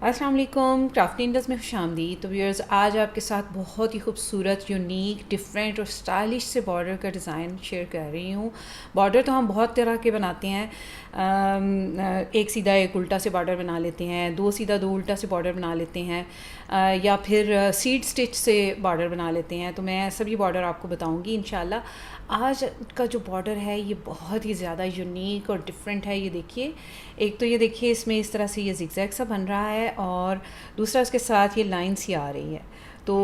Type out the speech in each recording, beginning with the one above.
अस्सलाम वालेकुम, क्राफ्टी इंडस्ट में खुशामदीद। तो व्यूअर्स, आज आपके साथ बहुत ही खूबसूरत, यूनिक, डिफरेंट और स्टाइलिश से बॉर्डर का डिज़ाइन शेयर कर रही हूँ। बॉर्डर तो हम बहुत तरह के बनाते हैं। एक सीधा एक उल्टा से बॉर्डर बना लेते हैं, दो सीधा दो उल्टा से बॉर्डर बना लेते हैं, या फिर सीड स्टिच से बॉर्डर बना लेते हैं। तो मैं सभी बॉर्डर आपको बताऊँगी इंशाल्लाह। आज का जो बॉर्डर है ये बहुत ही ज़्यादा यूनिक और डिफरेंट है। ये देखिए, एक तो ये देखिए इसमें इस तरह से ये ज़िगज़ैग सा बन रहा है, और दूसरा उसके साथ ये लाइन सी आ रही है, तो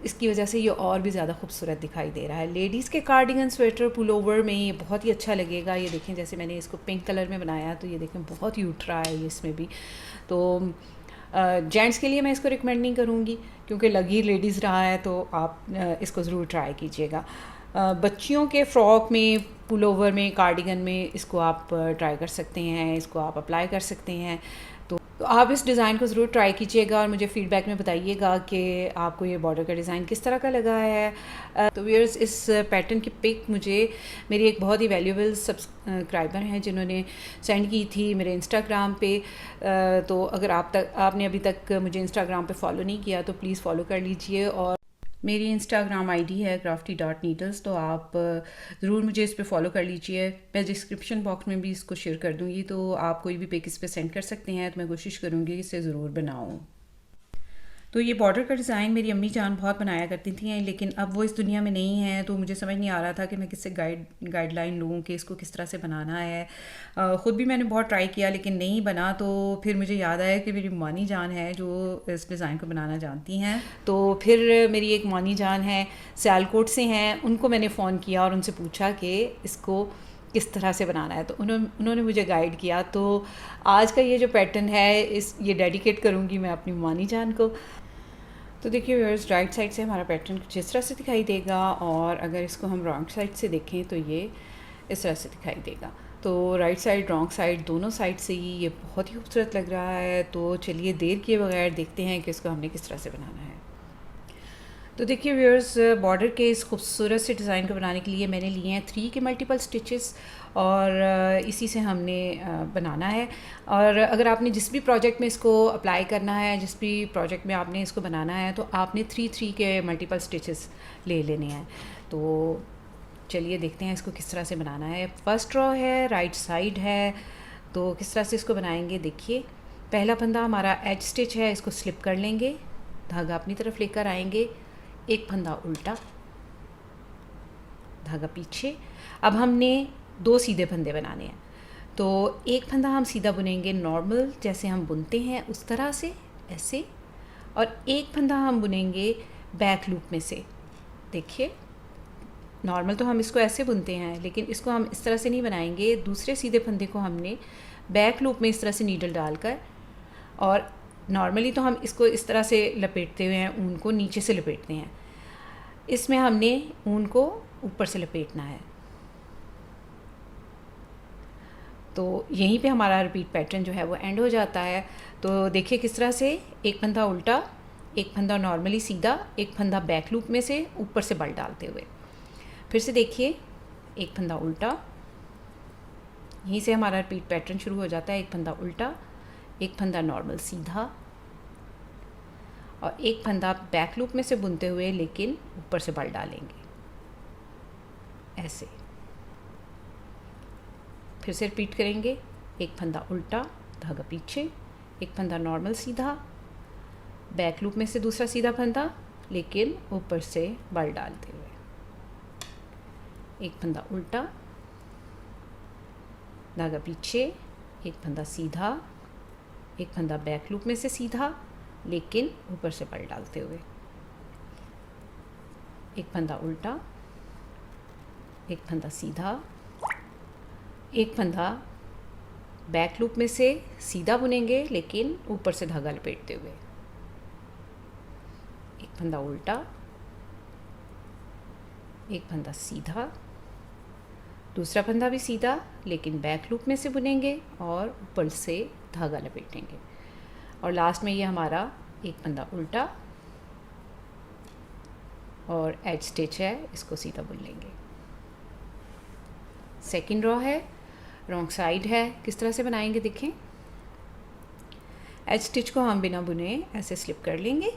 इसकी वजह से ये और भी ज़्यादा खूबसूरत दिखाई दे रहा है। लेडीज़ के कार्डिगन, स्वेटर, पुलोवर में ये बहुत ही अच्छा लगेगा। ये देखें, जैसे मैंने इसको पिंक कलर में बनाया, तो ये देखें बहुत ही उठ रहा है ये इसमें भी। तो जेंट्स के लिए मैं इसको रिकमेंड नहीं करूँगी, क्योंकि लग ही लेडीज़ रहा है, तो आप इसको ज़रूर ट्राई कीजिएगा। बच्चियों के फ़्रॉक में, पुलोवर में, कार्डिगन में इसको आप ट्राई कर सकते हैं, इसको आप अप्लाई कर सकते हैं। तो आप इस डिज़ाइन को ज़रूर ट्राई कीजिएगा और मुझे फ़ीडबैक में बताइएगा कि आपको ये बॉर्डर का डिज़ाइन किस तरह का लगा है। तो व्यूअर्स, इस पैटर्न की पिक मुझे मेरी एक बहुत ही वैल्यूएबल सब्सक्राइबर हैं जिन्होंने सेंड की थी मेरे इंस्टाग्राम पे। तो अगर आपने अभी तक मुझे इंस्टाग्राम पे फॉलो नहीं किया तो प्लीज़ फॉलो कर लीजिए। और मेरी इंस्टाग्राम आईडी है crafty.needles, तो आप ज़रूर मुझे इस पे फॉलो कर लीजिए। मैं डिस्क्रिप्शन बॉक्स में भी इसको शेयर कर दूँगी, तो आप कोई भी पिक इस पे सेंड कर सकते हैं। तो मैं कोशिश करूँगी इसे ज़रूर बनाऊँ। तो ये बॉर्डर का डिज़ाइन मेरी अम्मी जान बहुत बनाया करती थी, लेकिन अब वो इस दुनिया में नहीं है, तो मुझे समझ नहीं आ रहा था कि मैं किससे गाइडलाइन लूँ कि इसको किस तरह से बनाना है। ख़ुद भी मैंने बहुत ट्राई किया लेकिन नहीं बना। तो फिर मुझे याद आया कि मेरी मानी जान है जो इस डिज़ाइन को बनाना जानती हैं। तो फिर मेरी एक मानी जान है, सियालकोट से हैं, उनको मैंने फ़ोन किया और उनसे पूछा कि इसको किस तरह से बनाना है। तो उन्होंने मुझे गाइड किया। तो आज का ये जो पैटर्न है ये डेडिकेट करूँगी मैं अपनी मानी जान को। तो देखिए व्यूअर्स, राइट साइड से हमारा पैटर्न कुछ इस तरह से दिखाई देगा, और अगर इसको हम रॉन्ग साइड से देखें तो ये इस तरह से दिखाई देगा। तो राइट साइड, रॉन्ग साइड, दोनों साइड से ही ये बहुत ही खूबसूरत लग रहा है। तो चलिए देर किए बगैर देखते हैं कि इसको हमने किस तरह से बनाना है। तो देखिए व्यूअर्स, बॉर्डर के इस खूबसूरत से डिज़ाइन को बनाने के लिए मैंने लिए हैं 3 के मल्टीपल स्टिचेस, और इसी से हमने बनाना है। और अगर आपने जिस भी प्रोजेक्ट में इसको अप्लाई करना है, जिस भी प्रोजेक्ट में आपने इसको बनाना है, तो आपने 3 के मल्टीपल स्टिचेस ले लेने हैं। तो चलिए देखते हैं इसको किस तरह से बनाना है। फर्स्ट रो है, राइट साइड है, तो किस तरह से इसको बनाएंगे देखिए। पहला फंदा हमारा एज स्टिच है, इसको स्लिप कर लेंगे, धागा अपनी तरफ लेकर आएंगे, एक फंदा उल्टा, धागा पीछे। अब हमने 2 सीधे फंदे बनाने हैं, तो एक फंदा हम सीधा बुनेंगे नॉर्मल, जैसे हम बुनते हैं उस तरह से, ऐसे, और एक फंदा हम बुनेंगे बैक लूप में से। देखिए, नॉर्मल तो हम इसको ऐसे बुनते हैं, लेकिन इसको हम इस तरह से नहीं बनाएंगे। दूसरे सीधे फंदे को हमने बैक लूप में इस तरह से नीडल डालकर, और नॉर्मली तो हम इसको इस तरह से लपेटते हुए हैं, ऊन को नीचे से लपेटते हैं, इसमें हमने ऊन को ऊपर से लपेटना है। तो यहीं पे हमारा रिपीट पैटर्न जो है वो एंड हो जाता है। तो देखिए किस तरह से, एक फंदा उल्टा, एक फंदा नॉर्मली सीधा, एक फंदा बैक लूप में से ऊपर से बल डालते हुए। फिर से देखिए, एक फंदा उल्टा, यहीं से हमारा रिपीट पैटर्न शुरू हो जाता है। एक फंदा उल्टा, एक फंदा नॉर्मल सीधा, और एक फंदा बैक लूप में से बुनते हुए लेकिन ऊपर से बल डालेंगे, ऐसे। फिर से रिपीट करेंगे, एक फंदा उल्टा, धागा पीछे, एक फंदा नॉर्मल सीधा, बैक लूप में से दूसरा सीधा फंदा लेकिन ऊपर से बल डालते हुए, एक फंदा उल्टा, धागा पीछे, एक फंदा सीधा, एक फंदा बैक लूप में से सीधा लेकिन ऊपर से बल डालते हुए, एक फंदा उल्टा, एक फंदा सीधा, एक फंदा बैक लूप में से सीधा बुनेंगे लेकिन ऊपर से धागा लपेटते हुए, एक फंदा उल्टा, एक फंदा सीधा, दूसरा फंदा भी सीधा लेकिन बैक लूप में से बुनेंगे और ऊपर से धागा लपेटेंगे, और लास्ट में ये हमारा एक फंदा उल्टा और एज स्टिच है, इसको सीधा बुन लेंगे। सेकंड रो है, रॉन्ग साइड है, किस तरह से बनाएंगे देखें। एज स्टिच को हम बिना बुने ऐसे स्लिप कर लेंगे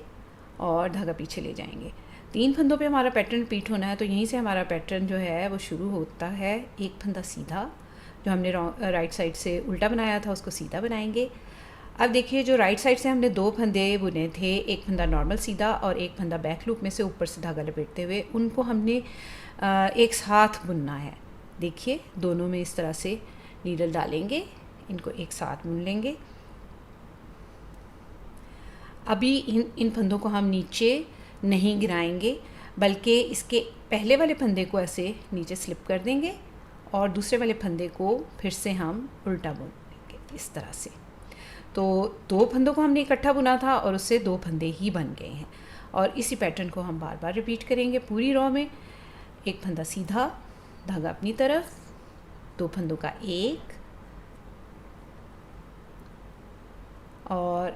और धागा पीछे ले जाएंगे। 3 फंदों पे हमारा पैटर्न रिपीट होना है, तो यहीं से हमारा पैटर्न जो है वो शुरू होता है। एक फंदा सीधा, जो हमने राइट साइड से उल्टा बनाया था उसको सीधा बनाएंगे। अब देखिए, जो राइट साइड से हमने 2 फंदे बुने थे, एक फंदा नॉर्मल सीधा और एक फंदा बैक लूप में से ऊपर से धागा लपेटते हुए, उनको हमने एक साथ बुनना है। देखिए, दोनों में इस तरह से नीडल डालेंगे, इनको एक साथ बुन लेंगे। अभी इन फंदों को हम नीचे नहीं गिराएंगे, बल्कि इसके पहले वाले फंदे को ऐसे नीचे स्लिप कर देंगे और दूसरे वाले फंदे को फिर से हम उल्टा बुन लेंगे इस तरह से। तो 2 फंदों को हमने इकट्ठा बुना था और उससे 2 फंदे ही बन गए हैं, और इसी पैटर्न को हम बार बार रिपीट करेंगे पूरी रो में। एक फंदा सीधा, धागा अपनी तरफ, 2 फंदों का एक, और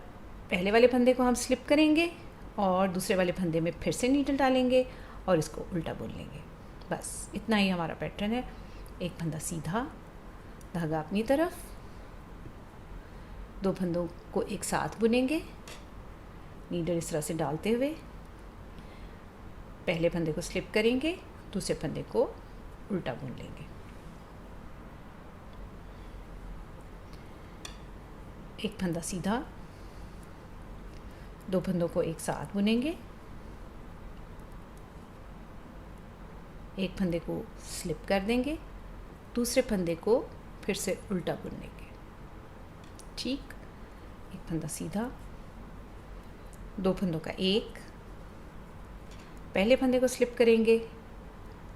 पहले वाले फंदे को हम स्लिप करेंगे और दूसरे वाले फंदे में फिर से नीडल डालेंगे और इसको उल्टा बुन लेंगे। बस इतना ही हमारा पैटर्न है। एक फंदा सीधा, धागा अपनी तरफ, 2 फंदों को एक साथ बुनेंगे, नीडल इस तरह से डालते हुए। पहले फंदे को स्लिप करेंगे, दूसरे फंदे को उल्टा बुन लेंगे। एक फंदा सीधा, 2 फंदों को एक साथ बुनेंगे, एक फंदे को स्लिप कर देंगे, दूसरे फंदे को फिर से उल्टा बुन लेंगे। ठीक, एक फंदा सीधा, 2 फंदों का एक, पहले फंदे को स्लिप करेंगे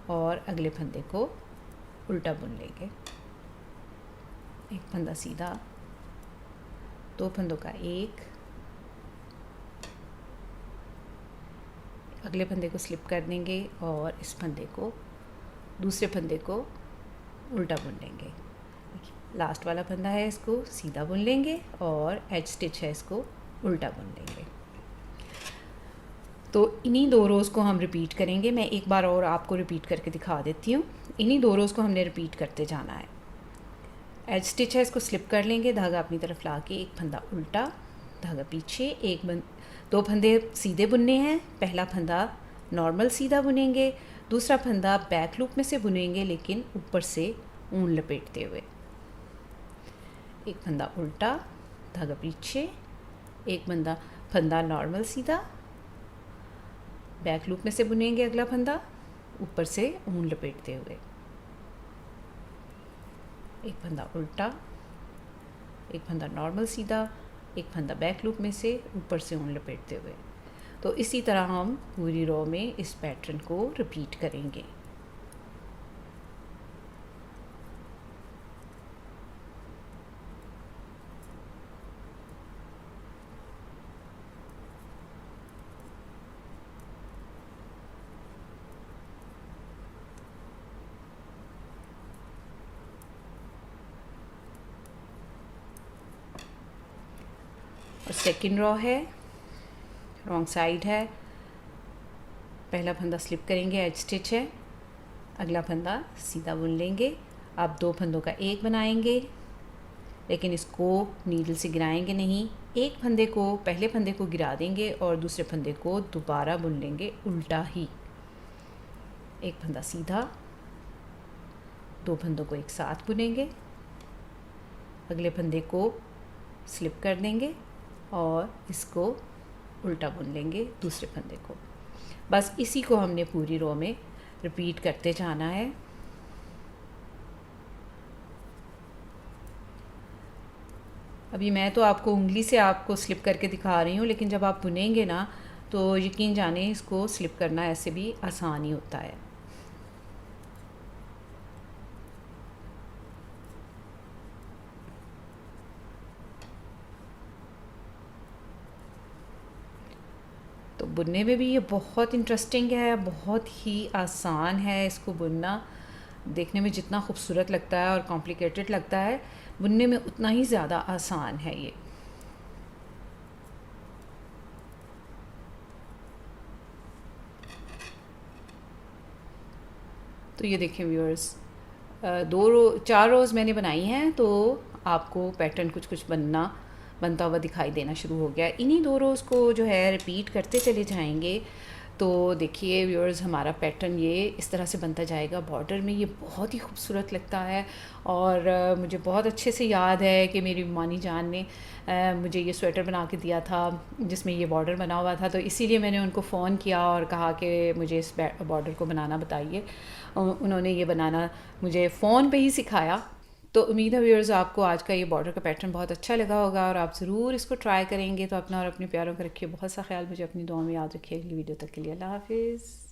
और अगले फंदे को उल्टा बुन लेंगे। एक फंदा सीधा, 2 फंदों का एक, अगले फंदे को स्लिप कर देंगे और इस फंदे को, दूसरे फंदे को उल्टा बुन लेंगे। लास्ट वाला फंदा है, इसको सीधा बुन लेंगे और एज स्टिच है, इसको उल्टा बुन लेंगे। तो इन्हीं 2 रोज़ को हम रिपीट करेंगे। मैं एक बार और आपको रिपीट करके दिखा देती हूँ। इन्हीं 2 रोज़ को हमने रिपीट करते जाना है। एज स्टिच है, इसको स्लिप कर लेंगे, धागा अपनी तरफ ला के, एक फंदा उल्टा, धागा पीछे, 2 फंदे सीधे बुनने हैं। पहला फंदा नॉर्मल सीधा बुनेंगे, दूसरा फंदा बैक लूप में से बुनेंगे लेकिन ऊपर से ऊन लपेटते हुए। एक फंदा उल्टा, धागा पीछे, एक फंदा नॉर्मल सीधा, बैक लूप में से बुनेंगे अगला फंदा ऊपर से ऊन लपेटते हुए। एक फंदा उल्टा, एक फंदा नॉर्मल सीधा, एक फंदा बैक लूप में से ऊपर से ऊन लपेटते हुए। तो इसी तरह हम पूरी रो में इस पैटर्न को रिपीट करेंगे। और सेकंड रो है, रॉन्ग साइड है। पहला फंदा स्लिप करेंगे, एज स्टिच है, अगला फंदा सीधा बुन लेंगे। अब 2 फंदों का एक बनाएंगे, लेकिन इसको नीडल से गिराएंगे नहीं। एक फंदे को, पहले फंदे को गिरा देंगे और दूसरे फंदे को दोबारा बुन लेंगे उल्टा ही। एक फंदा सीधा, 2 फंदों को एक साथ बुनेंगे, अगले फंदे को स्लिप कर देंगे और इसको उल्टा बुन लेंगे दूसरे फंदे को। बस इसी को हमने पूरी रो में रिपीट करते जाना है। अभी मैं तो आपको उंगली से आपको स्लिप करके दिखा रही हूँ, लेकिन जब आप बुनेंगे ना तो यकीन जाने इसको स्लिप करना ऐसे भी आसान ही होता है। तो बुनने में भी ये बहुत इंटरेस्टिंग है, बहुत ही आसान है इसको बुनना। देखने में जितना खूबसूरत लगता है और कॉम्प्लिकेटेड लगता है, बुनने में उतना ही ज़्यादा आसान है ये। तो ये देखें व्यूअर्स, 4 रोज़ मैंने बनाई हैं, तो आपको पैटर्न कुछ कुछ बनना बनता हुआ दिखाई देना शुरू हो गया। इन्हीं 2 रोज़ को जो है रिपीट करते चले जाएंगे तो देखिए व्यूअर्स, हमारा पैटर्न ये इस तरह से बनता जाएगा। बॉर्डर में ये बहुत ही खूबसूरत लगता है और मुझे बहुत अच्छे से याद है कि मेरी मानी जान ने मुझे ये स्वेटर बना के दिया था जिसमें ये बॉर्डर बना हुआ था, तो इसीलिए मैंने उनको फ़ोन किया और कहा कि मुझे इस बॉर्डर को बनाना बताइए। उन्होंने ये बनाना मुझे फ़ोन पे ही सिखाया। तो उम्मीद है व्यूअर्स आपको आज का ये बॉर्डर का पैटर्न बहुत अच्छा लगा होगा और आप ज़रूर इसको ट्राई करेंगे। तो अपना और अपने प्यारों का रखिए बहुत सा ख्याल। मुझे अपनी दुआ में याद रखिए। अगली वीडियो तक के लिए अल्लाह हाफ़िज़।